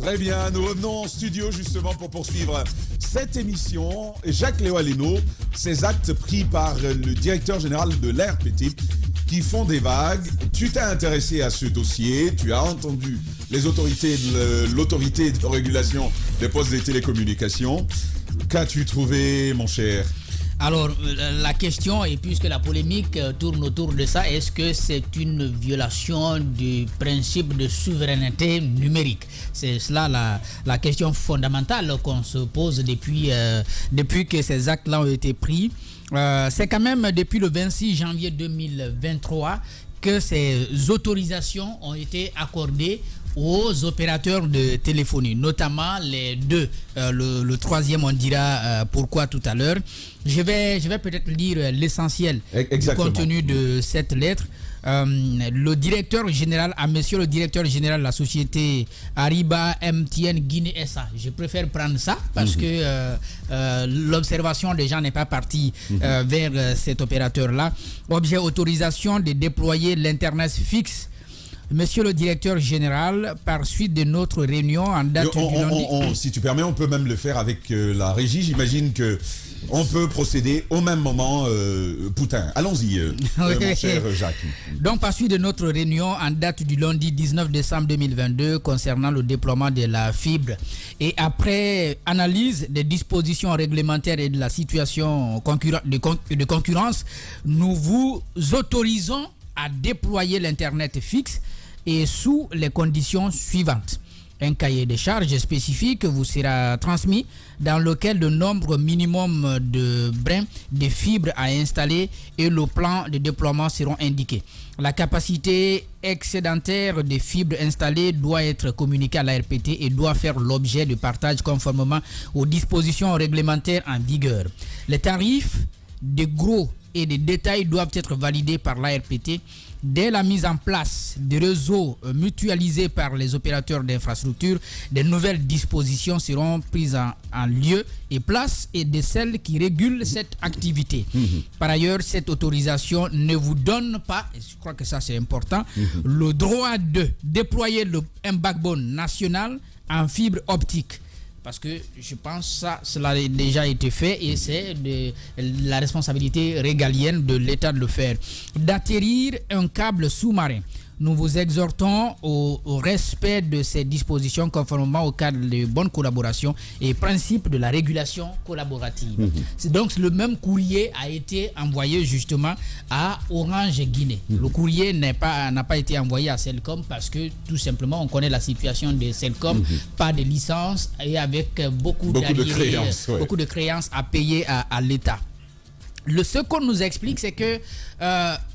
Très bien, nous revenons en studio justement pour poursuivre cette émission. Jacques Léo Aleno, ces actes pris par le directeur général de l'ARPT qui font des vagues. Tu t'es intéressé à ce dossier, tu as entendu les autorités de l'autorité de régulation des postes des télécommunications. Qu'as-tu trouvé, mon cher ? Alors, la question, et puisque la polémique tourne autour de ça, est-ce que c'est une violation du principe de souveraineté numérique? C'est cela la question fondamentale qu'on se pose depuis que ces actes-là ont été pris. C'est quand même depuis le 26 janvier 2023 que ces autorisations ont été accordées aux opérateurs de téléphonie, notamment les deux. Le troisième, on dira pourquoi tout à l'heure. Je vais peut-être lire l'essentiel du contenu de cette lettre. Le directeur général, monsieur le directeur général de la société Ariba MTN Guinée SA. Je préfère prendre ça parce que l'observation des gens n'est pas partie vers cet opérateur-là. Objet autorisation de déployer l'Internet fixe. Monsieur le directeur général, par suite de notre réunion en date du lundi... si tu permets, on peut même le faire avec la régie. J'imagine que on peut procéder au même moment. Poutin, allons-y, mon cher Jacques. Donc, par suite de notre réunion en date du lundi 19 décembre 2022 concernant le déploiement de la fibre et après analyse des dispositions réglementaires et de la situation de concurrence, nous vous autorisons à déployer l'Internet fixe et sous les conditions suivantes. Un cahier de charges spécifique vous sera transmis dans lequel le nombre minimum de brins de fibres à installer et le plan de déploiement seront indiqués. La capacité excédentaire des fibres installées doit être communiquée à l'ARPT et doit faire l'objet de partage conformément aux dispositions réglementaires en vigueur. Les tarifs de gros et des détails doivent être validés par l'ARPT. Dès la mise en place des réseaux mutualisés par les opérateurs d'infrastructures, de nouvelles dispositions seront prises en lieu et place et de celles qui régulent cette activité. Par ailleurs, cette autorisation ne vous donne pas, et je crois que ça c'est important, le droit de déployer un backbone national en fibre optique. Parce que je pense que cela a déjà été fait et c'est la responsabilité régalienne de l'État de le faire. D'atterrir un câble sous-marin. Nous vous exhortons au respect de ces dispositions conformément au cadre de bonne collaboration et principe de la régulation collaborative. Donc le même courrier a été envoyé justement à Orange Guinée. Le courrier n'a pas été envoyé à Celcom parce que tout simplement on connaît la situation de Celcom, pas de licence et avec beaucoup de créances à payer à l'État. Ce qu'on nous explique, c'est que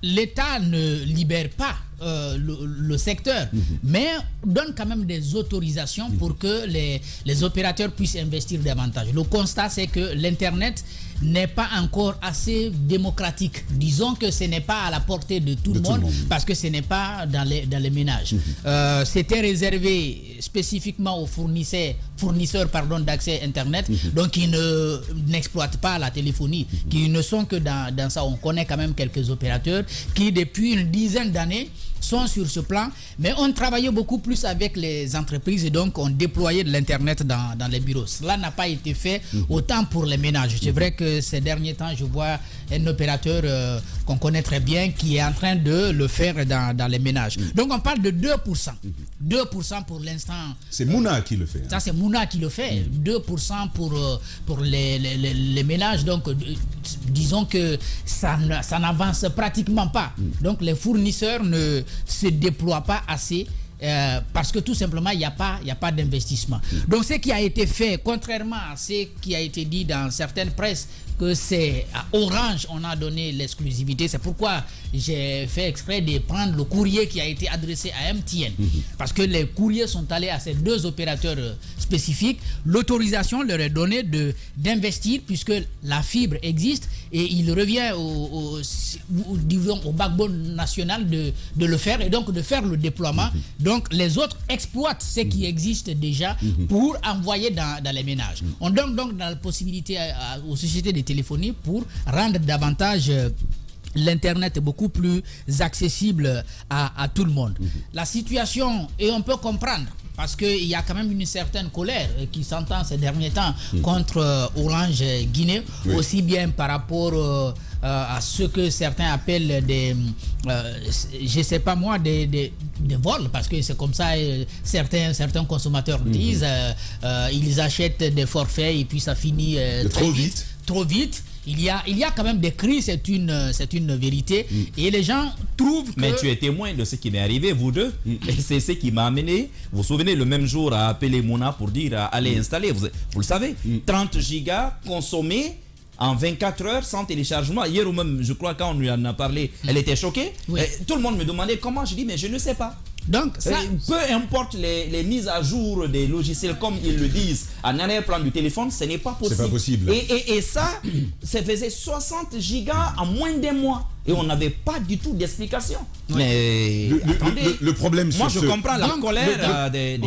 l'État ne libère pas le secteur, mais donne quand même des autorisations pour que les opérateurs puissent investir davantage. Le constat, c'est que l'Internet n'est pas encore assez démocratique. Disons que ce n'est pas à la portée de tout le monde parce que ce n'est pas dans les ménages. C'était réservé spécifiquement aux fournisseurs d'accès Internet, donc qui n'exploitent pas la téléphonie, qui ne sont que dans ça. On connaît quand même quelques opérateurs qui depuis une dizaine d'années sont sur ce plan, mais on travaillait beaucoup plus avec les entreprises et donc on déployait de l'Internet dans les bureaux. Cela n'a pas été fait autant pour les ménages. C'est vrai que ces derniers temps, je vois un opérateur qu'on connaît très bien qui est en train de le faire dans les ménages. Donc on parle de 2%. 2% pour l'instant. C'est Mouna qui le fait. Ça, c'est Mouna qui le fait. 2% pour les ménages. Donc, disons que ça n'avance pratiquement pas. Donc, les fournisseurs ne se déploient pas assez. Parce que tout simplement il n'y a pas d'investissement. Donc ce qui a été fait, contrairement à ce qui a été dit dans certaines presses, que c'est à Orange on a donné l'exclusivité, c'est pourquoi j'ai fait exprès de prendre le courrier qui a été adressé à MTN, parce que les courriers sont allés à ces deux opérateurs spécifiques. L'autorisation leur est donnée d'investir puisque la fibre existe et il revient au backbone national de le faire et donc de faire le déploiement. Donc les autres exploitent ce qui existe déjà pour envoyer dans les ménages. On donne donc la possibilité aux sociétés de téléphonie pour rendre davantage l'Internet est beaucoup plus accessible à tout le monde. La situation, et on peut comprendre, parce qu'il y a quand même une certaine colère qui s'entend ces derniers temps contre Orange Guinée, aussi bien par rapport à ce que certains appellent des, je sais pas moi, des vols, parce que c'est comme ça, certains consommateurs disent, ils achètent des forfaits et puis ça finit trop vite. Il y a quand même des cris, c'est une vérité. Et les gens trouvent que... Mais tu es témoin de ce qui m'est arrivé, vous deux. Et c'est ce qui m'a amené, vous vous souvenez, le même jour à appeler Mouna pour dire allez installer. Vous le savez, 30 gigas consommés en 24 heures sans téléchargement. Hier ou même, je crois, quand on lui en a parlé, elle était choquée. Tout le monde me demandait comment. Je dis, mais je ne sais pas. Donc, ça... peu importe les mises à jour des logiciels, comme ils le disent, en arrière-plan du téléphone, ce n'est pas possible. C'est pas possible. Et ça faisait 60 gigas en moins d'un mois. Et on n'avait pas du tout d'explication. Mais le problème, moi je comprends la colère des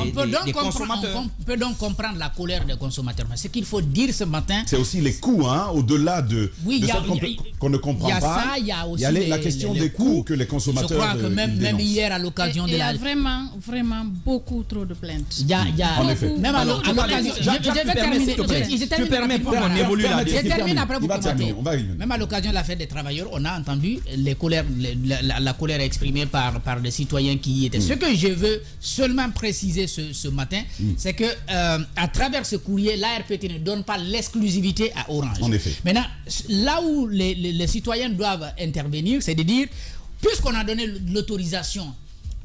consommateurs. On peut donc comprendre la colère des consommateurs. Mais ce qu'il faut dire ce matin... C'est aussi les coûts, au-delà de qu'on ne comprend pas. Il y a aussi la question des coûts que les consommateurs... Je crois que même hier, à l'occasion de la... Il y a vraiment beaucoup trop de plaintes. Il y a en effet. Même à l'occasion... Je vais terminer. Tu permets pour qu'on évolue la Je termine après vous commenter. On va y venir. Même à l'occasion de la fête des travailleurs, on a entendu les colères, la colère exprimée par des citoyens qui y étaient. Ce que je veux seulement préciser ce matin, c'est que à travers ce courrier, l'ARPT ne donne pas l'exclusivité à Orange. En effet. Maintenant, là où les citoyens doivent intervenir, c'est de dire, puisqu'on a donné l'autorisation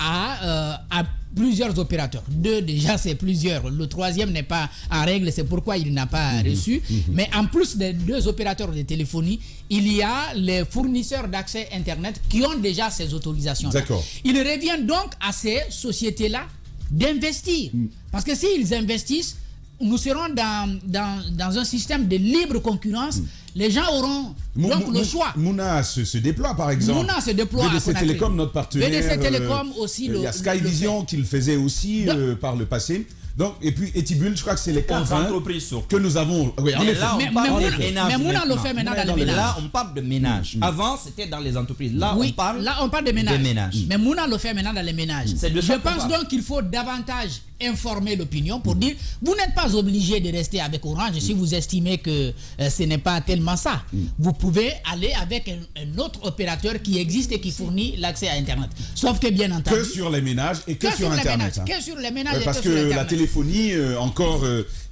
à plusieurs opérateurs. 2 déjà, c'est plusieurs. Le 3e n'est pas en règle, c'est pourquoi il n'a pas reçu. Mais en plus des 2 opérateurs de téléphonie, il y a les fournisseurs d'accès Internet qui ont déjà ces autorisations. D'accord. Il revient donc à ces sociétés-là d'investir. Parce que s'ils investissent, nous serons dans un système de libre concurrence. Les gens auront donc le choix. Mouna se déploie, par exemple. Mouna se déploie. VDC Télécom, notre partenaire. VDC Télécom aussi. Il y a Skyvision qui le faisait aussi par le passé. Donc, et puis Etibul, je crois que c'est les 4 entreprises que nous avons. Oui, en effet. Mais Mouna le fait maintenant dans les ménages. Là, on parle de ménages. Avant, c'était dans les entreprises. Là, on parle de ménages. Mais Mouna le fait maintenant dans les ménages. Je pense donc qu'il faut davantage informer l'opinion pour dire, vous n'êtes pas obligé de rester avec Orange si vous estimez que ce n'est pas tellement ça. Vous pouvez aller avec un autre opérateur qui existe et qui fournit l'accès à Internet. Sauf que bien entendu... Que sur les ménages et que sur Internet. Que sur les ménages et parce que sur Internet. La téléphonie, encore,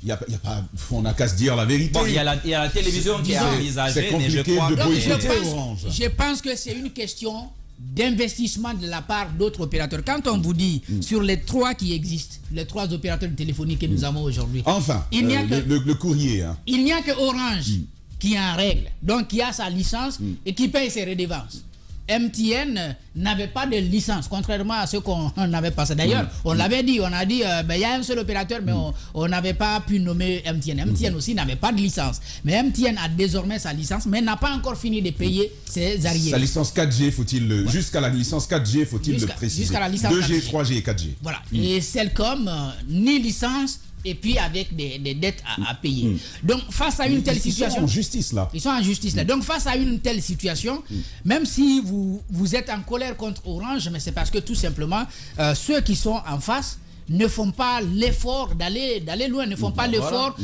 il y a pas, on n'a qu'à se dire la vérité. Bon, il y a la télévision qui est envisagée, mais je crois que... Je pense que c'est une question d'investissement de la part d'autres opérateurs. Quand on vous dit sur les 3 qui existent, les 3 opérateurs de téléphonie que nous avons aujourd'hui, enfin, il n'y a que le courrier. Il n'y a que Orange qui est en règle, donc qui a sa licence et qui paye ses redevances. MTN n'avait pas de licence, contrairement à ce qu'on avait passé. D'ailleurs, on l'avait dit, on a dit, il y a un seul opérateur, mais on n'avait pas pu nommer MTN. MTN aussi n'avait pas de licence. Mais MTN a désormais sa licence, mais n'a pas encore fini de payer ses arriérés. Sa licence 4G, faut-il, jusqu'à la licence 4G, faut-il le préciser. Jusqu'à la licence 2G, 3G et 4G. Voilà. Et Cellcom, ni licence, et puis avec des dettes à payer. Donc face à une telle situation... Ils sont en justice là. Ils sont en justice là. Donc face à une telle situation, même si vous êtes en colère contre Orange, mais c'est parce que tout simplement, ceux qui sont en face ne font pas l'effort d'aller loin, ne font pas l'effort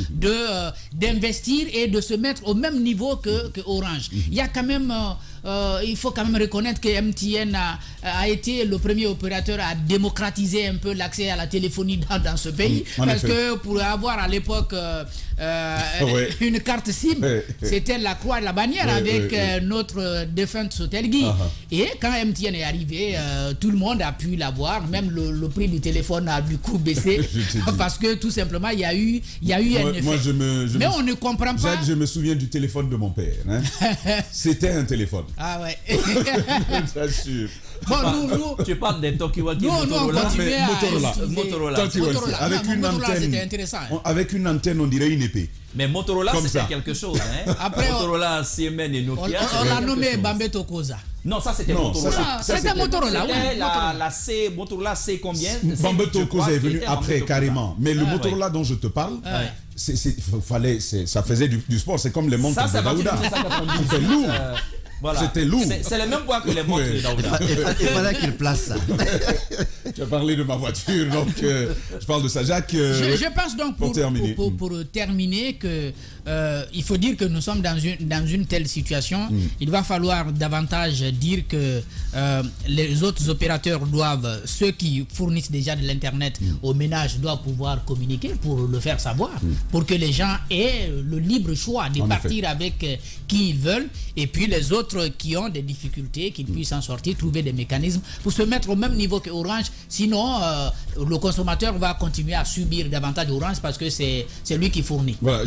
d'investir et de se mettre au même niveau que Orange. Il y a quand même... il faut quand même reconnaître que MTN a été le premier opérateur à démocratiser un peu l'accès à la téléphonie dans ce pays. Parce que pour avoir à l'époque une carte SIM, c'était la croix et la bannière avec notre défunte Sotelgui. Et quand MTN est arrivé, tout le monde a pu l'avoir, même le prix du téléphone a du coup baissé parce que tout simplement il y a eu un effet. Mais on ne comprend pas. Jacques, je me souviens du téléphone de mon père. Hein. C'était un téléphone. Ah ouais. J'assure. Bon, nous, tu parles des Tokiwoki Motorola. Motorola. Avec une antenne. Avec une antenne, on dirait une épée. Mais Motorola, c'était quelque chose. Hein? Après, Motorola, Siemens et Nokia. On l'a nommé Bambe Tokoza. Non, ça c'était Motorola. C'était Motorola. C'était la C, Motorola C combien? Bambe Tokoza est venu après, carrément. Mais le Motorola dont je te parle, ça faisait du sport. C'est comme les montres de Daouda. C'est lourd. Voilà. C'était lourd. C'est le même poids que les montres Oui. Daouda. Il fallait qu'il place ça. Tu as parlé de ma voiture, donc je parle de ça. Jacques, Je pense donc pour terminer. pour terminer que il faut dire que nous sommes dans une telle situation. Il va falloir davantage dire que les autres opérateurs doivent, ceux qui fournissent déjà de l'internet aux ménages doivent pouvoir communiquer pour le faire savoir, pour que les gens aient le libre choix de partir avec qui ils veulent, et puis les autres qui ont des difficultés, qu'ils puissent en sortir, trouver des mécanismes pour se mettre au même niveau que Orange. Sinon, le consommateur va continuer à subir davantage Orange parce que c'est lui qui fournit. Voilà,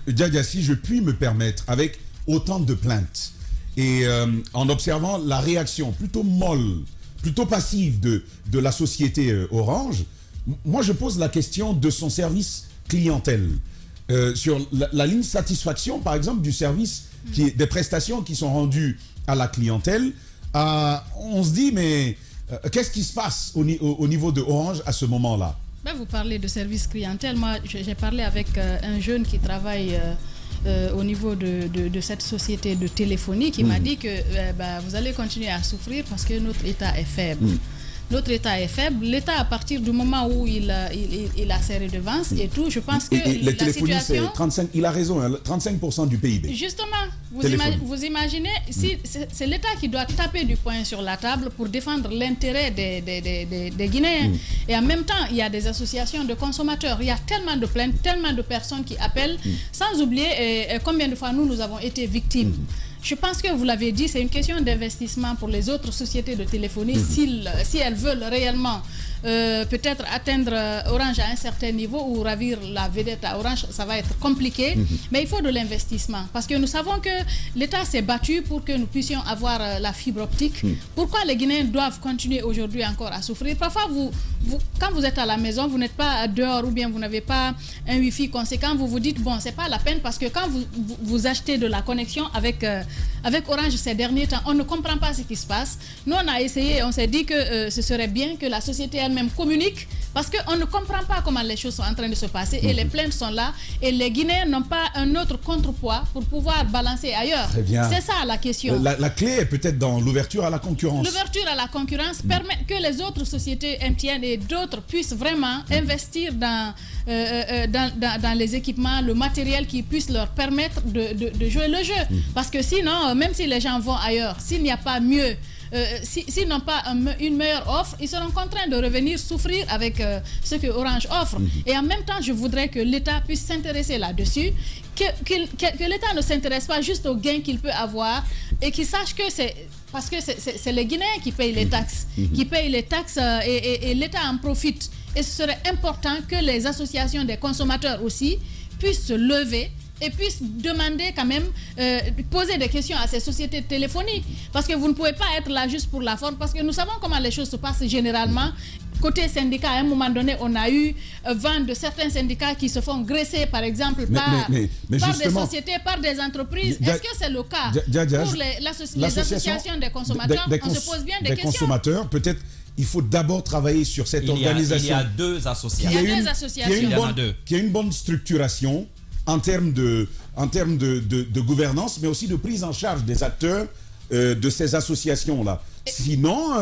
Djadia, si je puis me permettre, avec autant de plaintes et en observant la réaction plutôt molle, plutôt passive de la société Orange, moi je pose la question de son service clientèle. Sur la ligne satisfaction, par exemple, du service, des prestations qui sont rendues à la clientèle, on se dit, mais qu'est-ce qui se passe au niveau de Orange à ce moment-là? Ben, vous parlez de service clientèle. Moi, j'ai parlé avec un jeune qui travaille au niveau de cette société de téléphonie qui m'a dit que vous allez continuer à souffrir parce que notre État est faible. Notre État est faible. L'État, à partir du moment où il a ses redevances et tout, je pense que les téléphonies, situation... c'est 35, il a raison, hein, 35% du PIB. Justement, vous imaginez, si c'est l'État qui doit taper du poing sur la table pour défendre l'intérêt des Guinéens. Et en même temps, il y a des associations de consommateurs. Il y a tellement de plaintes, tellement de personnes qui appellent, sans oublier combien de fois nous avons été victimes. Je pense que vous l'avez dit, c'est une question d'investissement pour les autres sociétés de téléphonie. Si elles veulent réellement peut-être atteindre Orange à un certain niveau ou ravir la vedette à Orange, ça va être compliqué. Mais il faut de l'investissement. Parce que nous savons que l'État s'est battu pour que nous puissions avoir la fibre optique. Pourquoi les Guinéens doivent continuer aujourd'hui encore à souffrir? Parfois, quand vous êtes à la maison, vous n'êtes pas dehors ou bien vous n'avez pas un Wi-Fi conséquent, vous vous dites, bon, c'est pas la peine parce que quand vous achetez de la connexion avec Orange ces derniers temps, on ne comprend pas ce qui se passe. Nous, on a essayé, on s'est dit que ce serait bien que la société elle-même communique parce qu'on ne comprend pas comment les choses sont en train de se passer et les plaintes sont là et les Guinéens n'ont pas un autre contrepoids pour pouvoir balancer ailleurs. C'est ça la question. La clé est peut-être dans l'ouverture à la concurrence. L'ouverture à la concurrence permet que les autres sociétés MTN et d'autres puissent vraiment investir dans les équipements, le matériel qui puisse leur permettre de jouer le jeu. Parce que sinon, même si les gens vont ailleurs, s'il n'y a pas mieux, s'ils n'ont pas une meilleure offre, ils seront contraints de revenir souffrir avec ce que Orange offre. Et en même temps, je voudrais que l'État puisse s'intéresser là-dessus, que l'État ne s'intéresse pas juste aux gains qu'il peut avoir et qu'il sache que c'est... Parce que c'est les Guinéens qui payent les taxes, et l'État en profite. Et ce serait important que les associations des consommateurs aussi puissent se lever et puissent demander quand même, poser des questions à ces sociétés de téléphonie. Parce que vous ne pouvez pas être là juste pour la forme, parce que nous savons comment les choses se passent généralement. Côté syndicat, à un moment donné, on a eu vent de certains syndicats qui se font graisser, par exemple, par des sociétés, par des entreprises. Est-ce que c'est le cas pour les associations des consommateurs? On se pose bien des questions. Consommateurs, peut-être il faut d'abord travailler sur cette organisation. Il y a deux associations. Qui a une bonne structuration en termes de gouvernance, mais aussi de prise en charge des acteurs de ces associations-là. Sinon,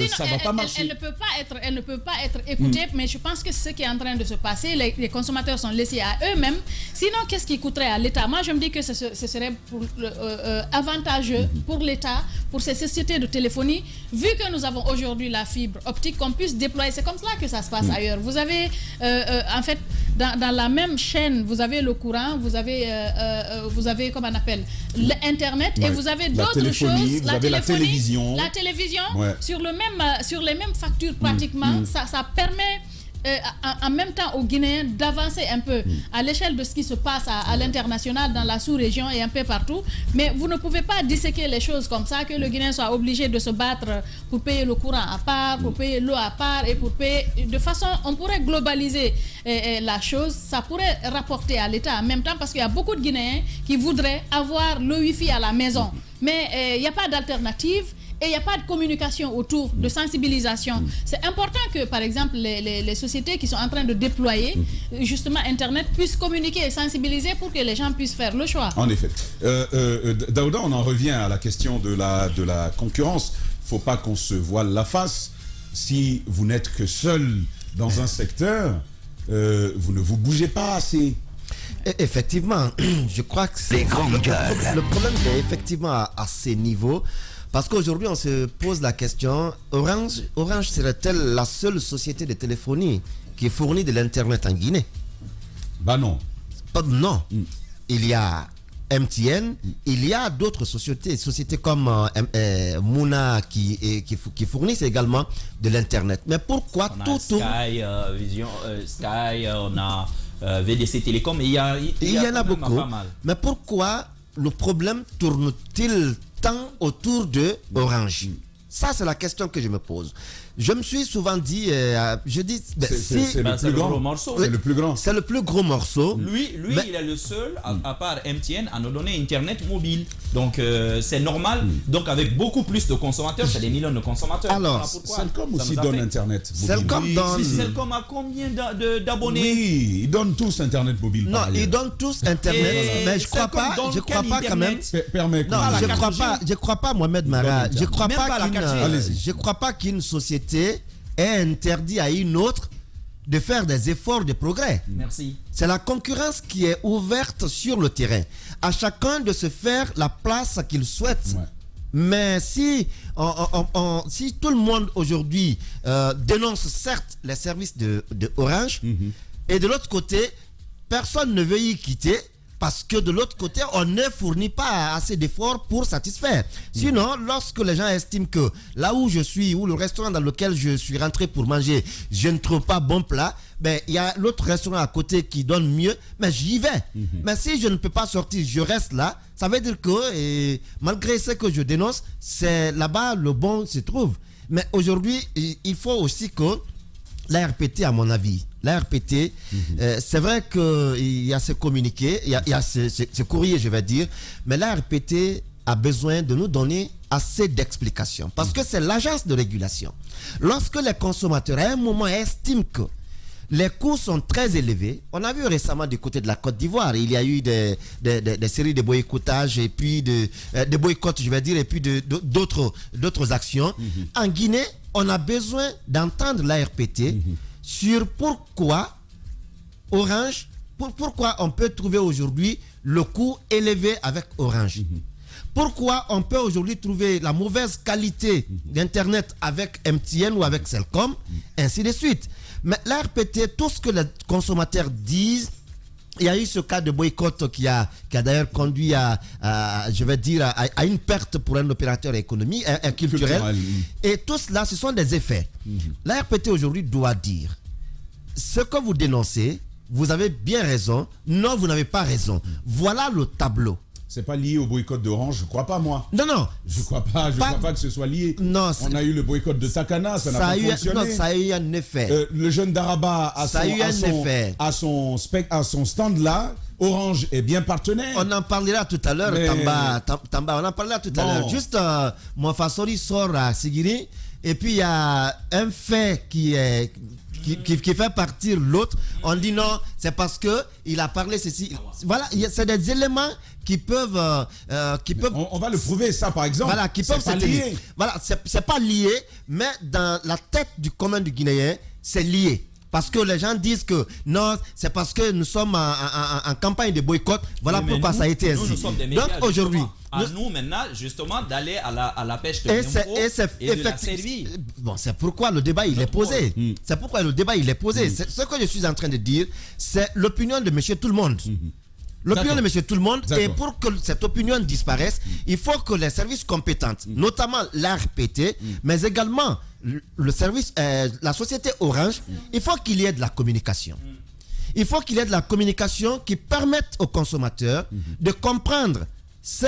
ça ne va pas marcher. Elle ne peut pas être écoutée, mais je pense que c'est ce qui est en train de se passer. Les consommateurs sont laissés à eux-mêmes. Sinon, qu'est-ce qui coûterait à l'État? Moi, je me dis que ce serait avantageux pour l'État, pour ces sociétés de téléphonie, vu que nous avons aujourd'hui la fibre optique, qu'on puisse déployer. C'est comme cela que ça se passe ailleurs. Vous avez, en fait, dans la même chaîne, vous avez le courant, vous avez comment on appelle, l'Internet, et vous avez d'autres choses. Vous avez la télévision. Sur les mêmes factures pratiquement, ça permet en même temps aux Guinéens d'avancer un peu à l'échelle de ce qui se passe à l'international, dans la sous-région et un peu partout. Mais vous ne pouvez pas disséquer les choses comme ça, que le Guinéen soit obligé de se battre pour payer le courant à part, pour payer l'eau à part et pour payer... De façon, on pourrait globaliser la chose, ça pourrait rapporter à l'État en même temps, parce qu'il y a beaucoup de Guinéens qui voudraient avoir le Wi-Fi à la maison. Mais il n'y a pas d'alternative. et il n'y a pas de communication autour, de sensibilisation. C'est important que, par exemple, les sociétés qui sont en train de déployer justement Internet puissent communiquer et sensibiliser pour que les gens puissent faire le choix. En effet. Daouda, on en revient à la question de la concurrence. Il ne faut pas qu'on se voile la face. Si vous n'êtes que seul dans un secteur, vous ne vous bougez pas assez. Effectivement, je crois que c'est le problème est effectivement à ces niveaux. Parce qu'aujourd'hui, on se pose la question, Orange serait-elle la seule société de téléphonie qui fournit de l'Internet en Guinée? Bah non. Non. Il y a MTN, il y a d'autres sociétés comme Mouna qui fournissent également de l'Internet. Mais pourquoi on tout a Sky, Vision, Sky, on a VDC Télécom, il y en a beaucoup. Pas mal. Mais pourquoi le problème tourne-t-il tant autour de Orange? Ça, c'est la question que je me pose. Je me suis souvent dit, c'est le plus gros morceau. C'est le plus grand. C'est le plus gros morceau. Lui, il est le seul, à part MTN, à nous donner Internet mobile. Donc, c'est normal. Donc, avec beaucoup plus de consommateurs, c'est des millions de consommateurs. Alors, Cellcom aussi donne Internet mobile. Cellcom a combien d'abonnés? Oui, ils donnent tous Internet mobile. Non, ils donnent tous Internet, mais je crois pas quand même. Je crois pas, Mohamed Mara. Je crois pas qu'une société est interdite à une autre de faire des efforts de progrès. Merci. C'est la concurrence qui est ouverte sur le terrain. À chacun de se faire la place qu'il souhaite. Ouais. Mais si tout le monde aujourd'hui dénonce certes les services de Orange, et de l'autre côté, personne ne veut y quitter, parce que de l'autre côté, on ne fournit pas assez d'efforts pour satisfaire. Sinon, lorsque les gens estiment que là où je suis, ou le restaurant dans lequel je suis rentré pour manger, je ne trouve pas bon plat, ben il y a l'autre restaurant à côté qui donne mieux, mais j'y vais. Mais si je ne peux pas sortir, je reste là, ça veut dire que malgré ce que je dénonce, c'est là-bas le bon se trouve. Mais aujourd'hui, il faut aussi que la RPT, à mon avis, la RPT, c'est vrai qu'il y a ce communiqué, il y a ce courrier, je vais dire, mais la RPT a besoin de nous donner assez d'explications. Parce que c'est l'agence de régulation. Lorsque les consommateurs, à un moment, estiment que les coûts sont très élevés, on a vu récemment du côté de la Côte d'Ivoire, il y a eu des séries de boycottages, et puis de boycotts, je vais dire, et puis d'autres actions. En Guinée, on a besoin d'entendre la RPT sur pourquoi Orange, pourquoi on peut trouver aujourd'hui le coût élevé avec Orange. Pourquoi on peut aujourd'hui trouver la mauvaise qualité d'Internet avec MTN ou avec Cellcom, ainsi de suite. Mais la RPT, tout ce que les consommateurs disent, il y a eu ce cas de boycott qui a d'ailleurs conduit à une perte pour un opérateur économique, culturel. Et tout cela, ce sont des effets. La RPT aujourd'hui doit dire, ce que vous dénoncez, vous avez bien raison, non, vous n'avez pas raison. Voilà le tableau. C'est pas lié au boycott d'Orange, je crois pas, moi. Non. Je crois pas que ce soit lié. Non. On a eu le boycott de Takana, ça n'a pas fonctionné. Non, ça a eu un effet. Le jeune d'Araba à son stand là, Orange est bien partenaire. On en parlera tout à l'heure, Tamba, on en parlera tout à l'heure. Juste, Mofasori sort à Sigiri, et puis il y a un fait qui fait partir l'autre. On dit non, c'est parce que il a parlé ceci. Voilà, c'est des éléments qui peuvent on va le prouver, ça, par exemple. Voilà, qui peuvent être liés. Voilà, c'est pas lié, mais dans la tête du commun du Guinéen, c'est lié. Parce que les gens disent que non, c'est parce que nous sommes en campagne de boycott. Voilà pourquoi ça a été ainsi. Nous sommes des médias, donc aujourd'hui, nous maintenant, justement, d'aller à la pêche de l'info et de la servir. Bon, c'est pourquoi le débat il est posé. C'est pourquoi le débat il est posé. Ce que je suis en train de dire, c'est l'opinion de monsieur tout le monde. L'opinion de monsieur tout le monde. Et pour que cette opinion disparaisse, il faut que les services compétents, notamment l'ARPT, mais également le service, la société Orange, il faut qu'il y ait de la communication. Il faut qu'il y ait de la communication qui permette aux consommateurs de comprendre ce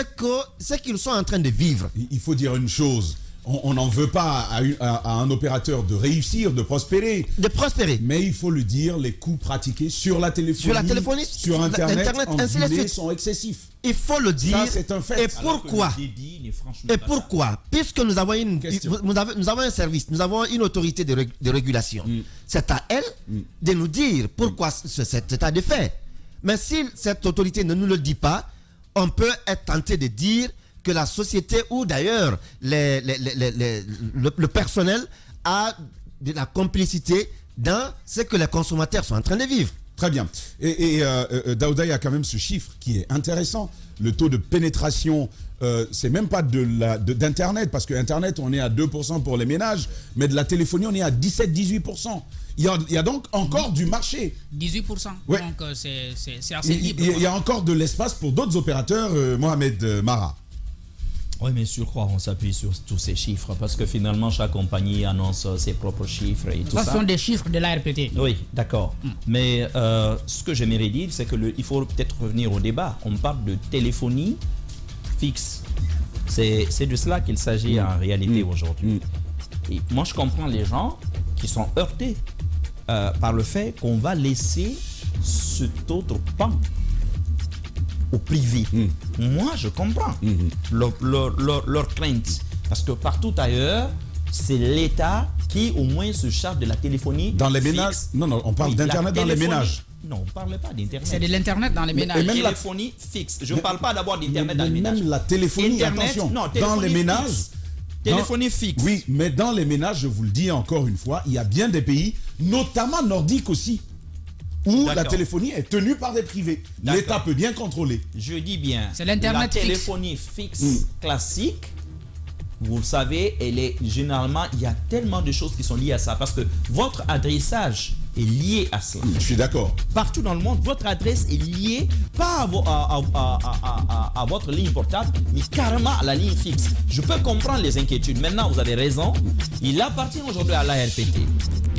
qu'ils sont en train de vivre. Il faut dire une chose. on n'en veut pas à un opérateur de réussir, de prospérer. Mais il faut le dire, les coûts pratiqués sur la téléphonie, sur Internet en guillemets, sont excessifs. Il faut le dire. Ça, c'est un fait. Et pourquoi? Puisque nous avons un service, nous avons une autorité de régulation. C'est à elle de nous dire pourquoi cet état de fait. Mais si cette autorité ne nous le dit pas, on peut être tenté de dire que la société ou d'ailleurs le personnel a de la complicité dans ce que les consommateurs sont en train de vivre. Très bien. Et Daouda, il y a quand même ce chiffre qui est intéressant. Le taux de pénétration, c'est même pas d'Internet, parce que Internet, on est à 2% pour les ménages, mais de la téléphonie, on est à 17-18%. Il y a donc encore du marché. 18%. Ouais. Donc c'est assez libre. Il y a encore de l'espace pour d'autres opérateurs, Mohamed Mara. Oui, mais sur quoi on s'appuie sur tous ces chiffres? Parce que finalement, chaque compagnie annonce ses propres chiffres et tout ça. Ce sont des chiffres de l'ARPT. Oui, d'accord. Mais ce que j'aimerais dire, c'est qu'il faut peut-être revenir au débat. On parle de téléphonie fixe. C'est de cela qu'il s'agit en réalité aujourd'hui. Et moi, je comprends les gens qui sont heurtés par le fait qu'on va laisser cet autre pan au privé. Moi, je comprends leur crainte. Parce que partout ailleurs, c'est l'État qui au moins se charge de la téléphonie. Dans les ménages? Non, on parle d'Internet dans les ménages. Non, on ne parle pas d'Internet. C'est de l'Internet dans les ménages. Et même téléphonie fixe. Je ne parle pas d'abord d'Internet dans les ménages. Même la téléphonie, Internet, attention, non, dans les ménages. Téléphonie fixe. Oui, mais dans les ménages, je vous le dis encore une fois, il y a bien des pays, notamment nordiques aussi, où la téléphonie est tenue par des privés. L'État peut bien contrôler. Je dis bien, c'est l'Internet la téléphonie fixe classique, vous le savez, elle est généralement, il y a tellement de choses qui sont liées à ça, parce que votre adressage est lié à cela. Je suis d'accord. Partout dans le monde, votre adresse est liée pas à votre ligne portable, mais carrément à la ligne fixe. Je peux comprendre les inquiétudes. Maintenant, vous avez raison. Il appartient aujourd'hui à l'ARPT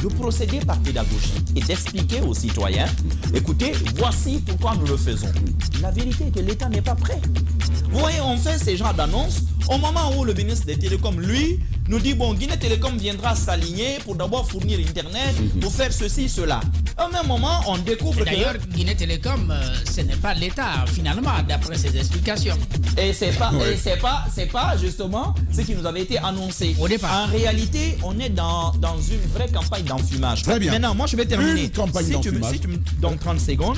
de procéder par pédagogie et d'expliquer aux citoyens, écoutez, voici pourquoi nous le faisons. La vérité est que l'État n'est pas prêt. Vous voyez, on fait ces genres d'annonces au moment où le ministre des Télécoms, lui, nous dit, bon, Guinée Télécom viendra s'aligner pour d'abord fournir Internet, pour faire ceci, cela. Au même moment, on découvre que... D'ailleurs, Guinée Télécom, ce n'est pas l'État, finalement, d'après ses explications. Et c'est pas justement ce qui nous avait été annoncé. Au départ. En réalité, on est dans une vraie campagne d'enfumage. Très bien. Maintenant, moi, je vais terminer. Une campagne d'enfumage. Si tu me donnes 30 secondes,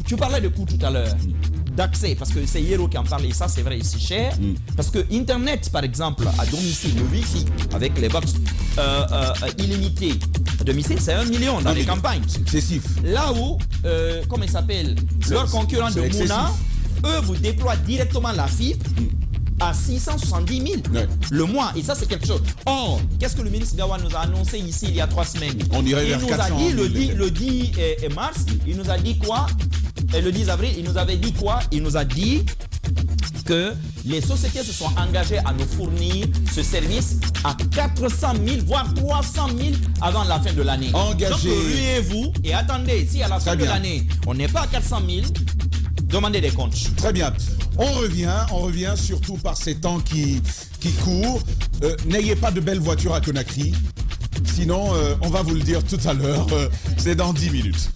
tu parlais de coût tout à l'heure. D'accès, parce que c'est Hero qui en parle, et ça, c'est vrai, c'est cher. Parce que Internet, par exemple, à domicile, le Wi-Fi, avec les box illimitées, à domicile, c'est 1 million dans les campagnes. C'est excessif. Là où, comment il s'appelle, leurs concurrents de Mouna, eux, vous déploient directement la fibre à 670 000 le mois. Et ça, c'est quelque chose. Or, qu'est-ce que le ministre Gawa nous a annoncé ici il y a 3 semaines? On irait il vers nous 400 a dit 000. le 10 mars, il nous a dit quoi? Et le 10 avril, il nous avait dit quoi? Il nous a dit que les sociétés se sont engagées à nous fournir ce service à 400 000, voire 300 000 avant la fin de l'année. Engagé. Donc, ruez-vous et attendez, si à la fin de l'année, on n'est pas à 400 000, demandez des comptes. Très bien. On revient surtout par ces temps qui courent. N'ayez pas de belles voitures à Conakry. Sinon, on va vous le dire tout à l'heure. C'est dans 10 minutes.